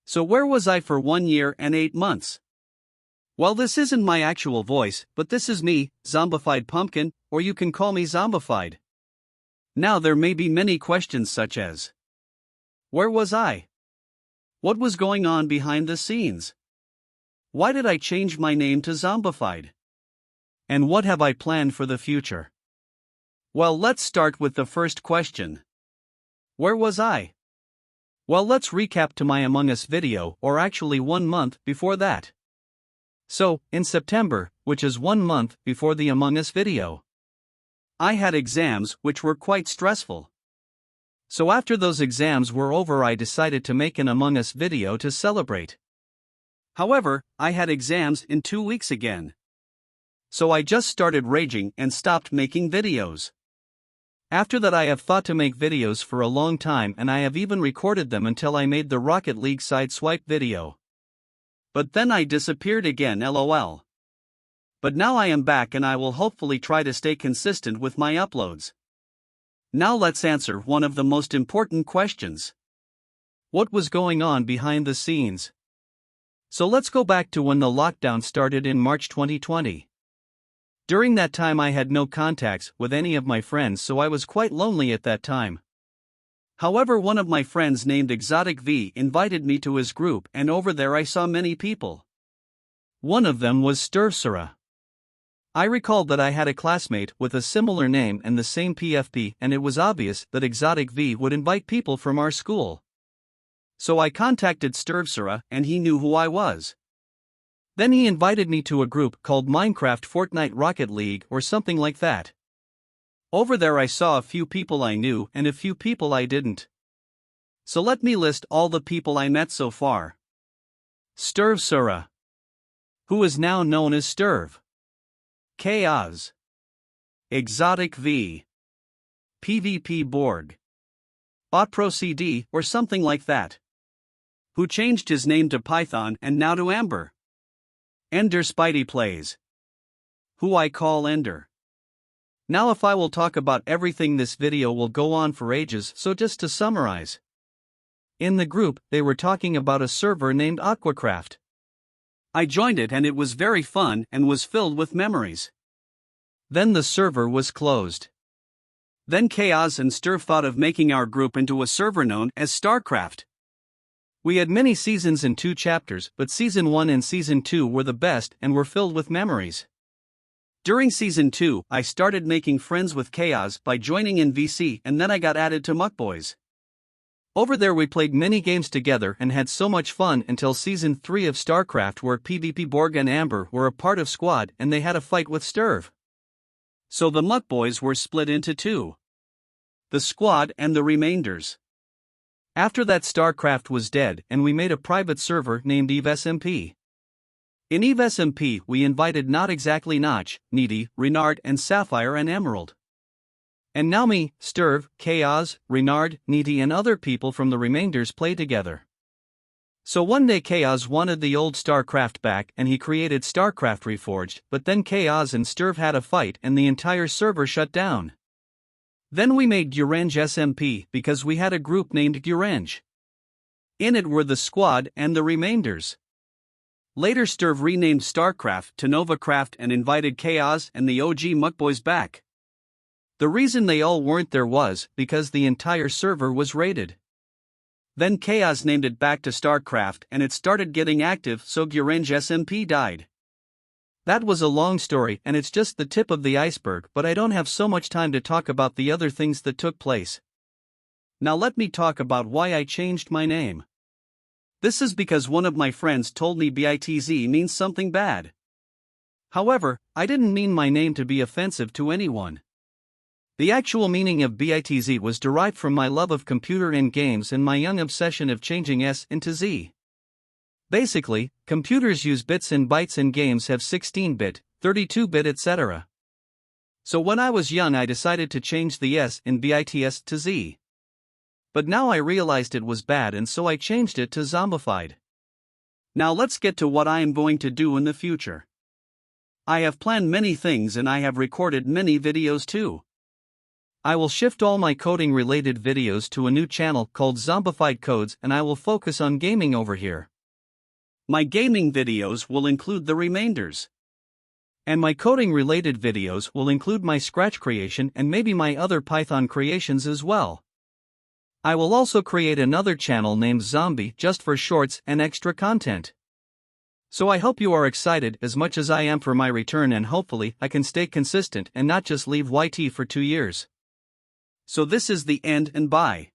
So where was I for 1 year and 8 months? Well, this isn't my actual voice, but this is me, Zombified Pumpkin, or you can call me Zombified. Now there may be many questions such as: where was I? What was going on behind the scenes? Why did I change my name to Zombified? And what have I planned for the future? Well, let's start with the first question. Where was I? Well, let's recap to my Among Us video, or actually 1 month before that. So, in September, which is 1 month before the Among Us video, I had exams which were quite stressful. So after those exams were over, I decided to make an Among Us video to celebrate. However, I had exams in 2 weeks again. So I just started raging and stopped making videos. After that, I have thought to make videos for a long time, and I have even recorded them until I made the Rocket League side swipe video. But then I disappeared again, lol. But now I am back, and I will hopefully try to stay consistent with my uploads. Now let's answer one of the most important questions. What was going on behind the scenes? So let's go back to when the lockdown started in March 2020. During that time, I had no contacts with any of my friends, so I was quite lonely at that time. However, one of my friends named Exotic V invited me to his group, and over there I saw many people. One of them was Sturvsura. I recalled that I had a classmate with a similar name and the same PFP, and it was obvious that Exotic V would invite people from our school. So I contacted Sturvsura, and he knew who I was. Then he invited me to a group called Minecraft Fortnite Rocket League or something like that. Over there I saw a few people I knew and a few people I didn't. So let me list all the people I met so far. Sturvsura, who is now known as Sturv. Chaos. Exotic V. PvP Borg. Botpro CD or something like that, who changed his name to Python and now to Amber. Ender Spidey Plays, who I call Ender. Now if I will talk about everything, this video will go on for ages, so just to summarize. In the group, they were talking about a server named Aquacraft. I joined it and it was very fun and was filled with memories. Then the server was closed. Then Chaos and Sturv thought of making our group into a server known as StarCraft. We had many seasons and 2 chapters, but Season 1 and Season 2 were the best and were filled with memories. During Season 2, I started making friends with Chaos by joining in VC, and then I got added to Muckboys. Over there we played many games together and had so much fun until Season 3 of StarCraft, where PvP Borg and Amber were a part of Squad and they had a fight with Sturv. So the Muckboys were split into 2. The Squad and the Remainders. After that, StarCraft was dead and we made a private server named EveSMP. In EveSMP we invited not exactly Notch, Needy, Renard and Sapphire and Emerald. And now me, Sturv, Chaos, Renard, Needy and other people from the Remainders play together. So one day Chaos wanted the old StarCraft back and he created StarCraft Reforged, but then Chaos and Sturv had a fight and the entire server shut down. Then we made Gurenge SMP because we had a group named Gurenge. In it were the Squad and the Remainders. Later Sturv renamed StarCraft to NovaCraft and invited Chaos and the OG Muckboys back. The reason they all weren't there was because the entire server was raided. Then Chaos named it back to StarCraft and it started getting active, so Gurenge SMP died. That was a long story and it's just the tip of the iceberg, but I don't have so much time to talk about the other things that took place. Now let me talk about why I changed my name. This is because one of my friends told me BITZ means something bad. However, I didn't mean my name to be offensive to anyone. The actual meaning of BITZ was derived from my love of computer and games and my young obsession of changing S into Z. Basically, computers use bits and bytes and games have 16-bit, 32-bit etc. So when I was young I decided to change the S in BITS to Z. But now I realized it was bad and so I changed it to Zombified. Now let's get to what I am going to do in the future. I have planned many things and I have recorded many videos too. I will shift all my coding related videos to a new channel called Zombified Codes, and I will focus on gaming over here. My gaming videos will include the remainders. And my coding related videos will include my Scratch creation and maybe my other Python creations as well. I will also create another channel named Zombie just for shorts and extra content. So I hope you are excited as much as I am for my return, and hopefully I can stay consistent and not just leave YT for 2 years. So this is the end, and bye.